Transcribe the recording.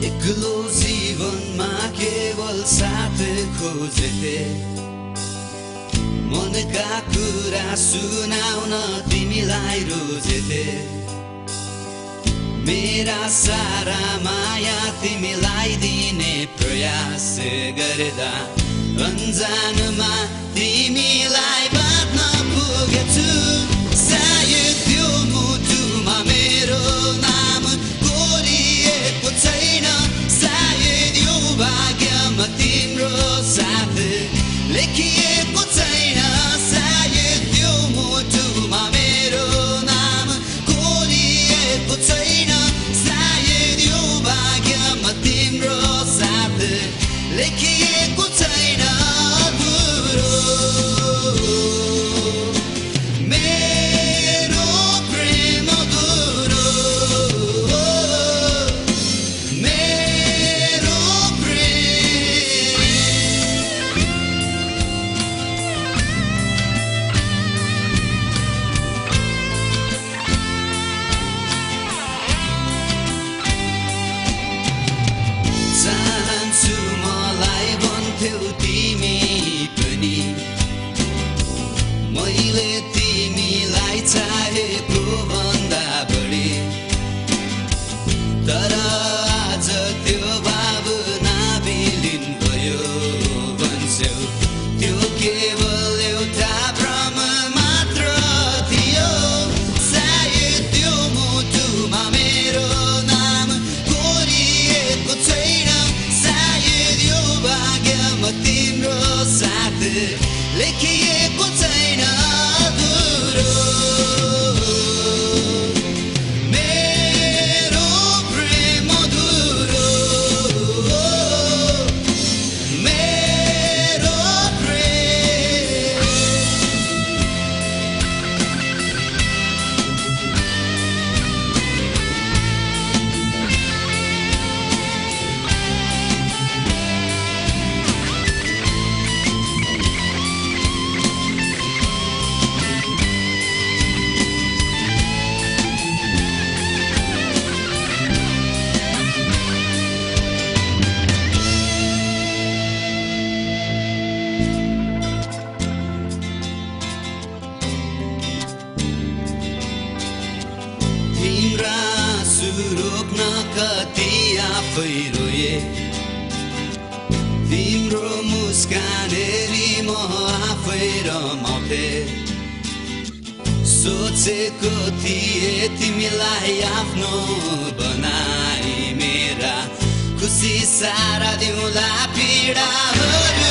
एक्लो जीवनमा केवल साथ खोजेथे मनका कुरा सुनाउन तिमीलाई रोजेथे मेरा सारा माया तिमीलाई दिने प्रयास गर्दा अनजानमा तिमीलाई बाँध्न पुगेछु सायद त्यो मुटुमा मेरो नाम कोरिएको छैन सायद यो भाग्यमा तिम्रो साथ लेखिएको छैन सायद त्यो मुटुमा मेरो नाम कोरिएको छैन सायद यो भाग्यमा तिम्रो साथ लेखिएको छैन अधुरो मेरो प्रेम अधुरो मेरो प्रेम चाहन्छु मलाई भन्थ्यौ तिमी पनि मैले तिमीलाई चाहेको भन्दा बढी तर आज त्यो भावना विलीन भयो भन्छौ त्यो केवल एउटा भ्रम मात्र थियो सायद त्यो मुटुमा मेरो नाम कोरिएको छैन सायद यो भाग्यमा तिम्रो साथ लेखिएको छैन अधुरो मेरो प्रेम अधुरो मेरो प्रेम तिम्रा सुरोक्न कति आफै रोए तिम्रो मुस्कान हेरी म आफै रमाउँथे सोचेको थिए तिमीलाई आफ्नो बनाई मेरा खुसी सारा दिउँला पीडाहरू